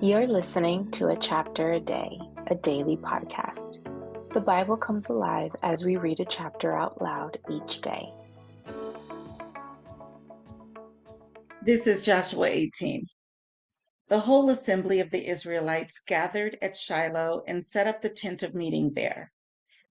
You're listening to A Chapter a Day, a daily podcast. The Bible comes alive as we read a chapter out loud each day. This is Joshua 18. The whole assembly of the Israelites gathered at Shiloh and set up the tent of meeting there.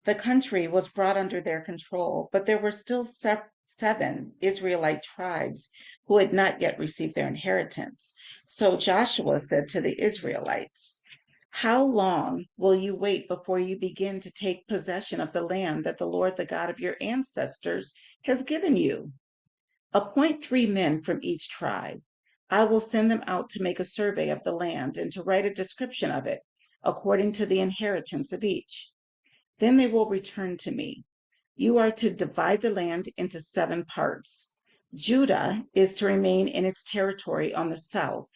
The country was brought under their control, but there were still seven Israelite tribes who had not yet received their inheritance. So Joshua said to the Israelites, "How long will you wait before you begin to take possession of the land that the Lord, the God of your ancestors, has given you? Appoint 3 men from each tribe. I will send them out to make a survey of the land and to write a description of it, according to the inheritance of each. Then they will return to me. You are to divide the land into 7 parts. Judah is to remain in its territory on the south,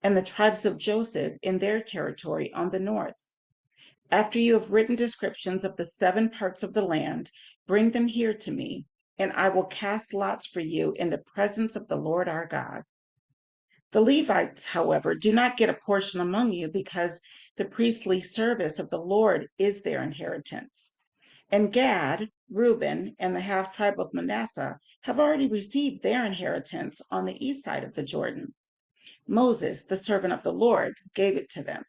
and the tribes of Joseph in their territory on the north. After you have written descriptions of the 7 parts of the land, bring them here to me, and I will cast lots for you in the presence of the Lord our God. The Levites, however, do not get a portion among you because the priestly service of the Lord is their inheritance. And Gad, Reuben, and the half tribe of Manasseh have already received their inheritance on the east side of the Jordan. Moses, the servant of the Lord, gave it to them.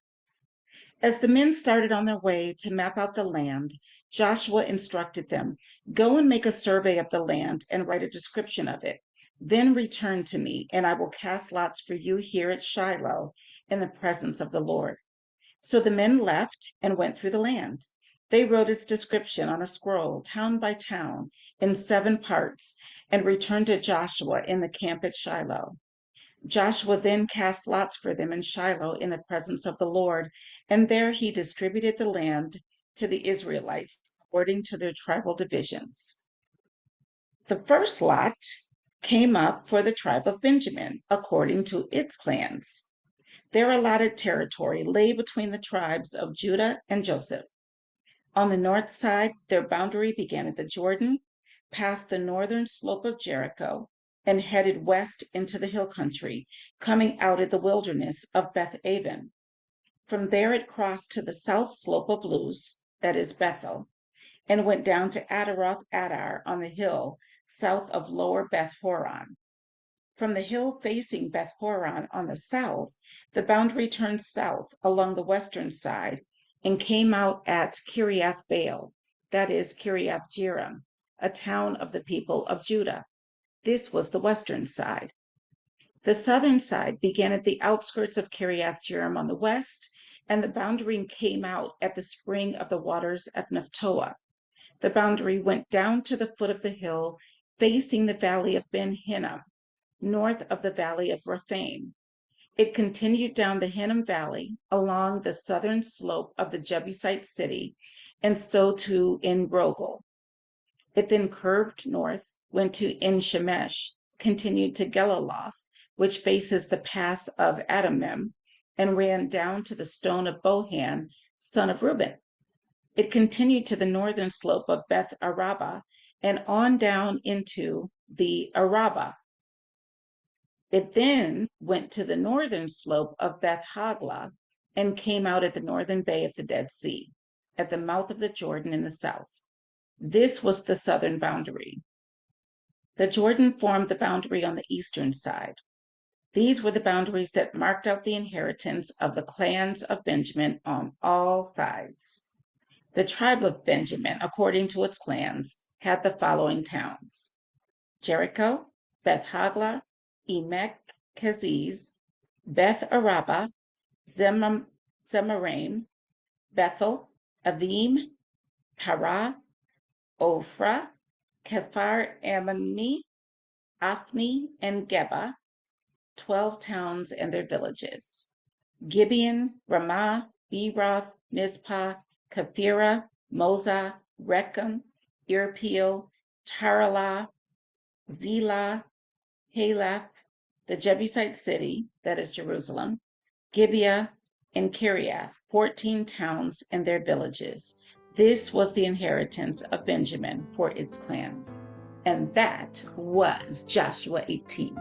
As the men started on their way to map out the land, Joshua instructed them, "Go and make a survey of the land and write a description of it. Then return to me, and I will cast lots for you here at Shiloh in the presence of the Lord." So the men left and went through the land. They wrote its description on a scroll, town by town, in 7 parts, and returned to Joshua in the camp at Shiloh. Joshua then cast lots for them in Shiloh in the presence of the Lord, and there he distributed the land to the Israelites according to their tribal divisions. The first lot came up for the tribe of Benjamin according to its clans. Their allotted territory lay between the tribes of Judah and Joseph. On the north side, their boundary began at the Jordan, passed the northern slope of Jericho, and headed west into the hill country, coming out of the wilderness of Beth Aven. From there it crossed to the south slope of Luz, that is Bethel, and went down to Adaroth Adar on the hill south of lower Beth Horon. From the hill facing Beth Horon on the south, the boundary turned south along the western side and came out at Kiriath Baal, that is Kiriath Jearim, a town of the people of Judah. This was the western side. The southern side began at the outskirts of Kiriath Jearim on the west, and the boundary came out at the spring of the waters of Nephtoah. The boundary went down to the foot of the hill facing the valley of Ben Hinnom, north of the valley of Rephaim. It continued down the Hinnom Valley along the southern slope of the Jebusite city, and so to En Rogel. It then curved north, went to En Shemesh, continued to Geliloth, which faces the pass of Adamim, and ran down to the stone of Bohan, son of Reuben. It continued to the northern slope of Beth Araba and on down into the Araba. It then went to the northern slope of Beth Hagla and came out at the northern bay of the Dead Sea, at the mouth of the Jordan in the south. This was the southern boundary. The Jordan formed the boundary on the eastern side. These were the boundaries that marked out the inheritance of the clans of Benjamin on all sides. The tribe of Benjamin, according to its clans, had the following towns: Jericho, Beth Hagla, Emek Keziz, Beth Araba, Zemaraim, Bethel, Avim, Parah, Ophrah, Kephar Ammoni, Ophni, and Geba, 12 towns and their villages. Gibeon, Ramah, Beeroth, Mizpah, Kephirah, Moza, Rechem, Irpeel, Taralah, Zelah, Haleph, the Jebusite city, that is Jerusalem, Gibeah, and Kiriath, 14 towns and their villages. This was the inheritance of Benjamin for its clans. And that was Joshua 18.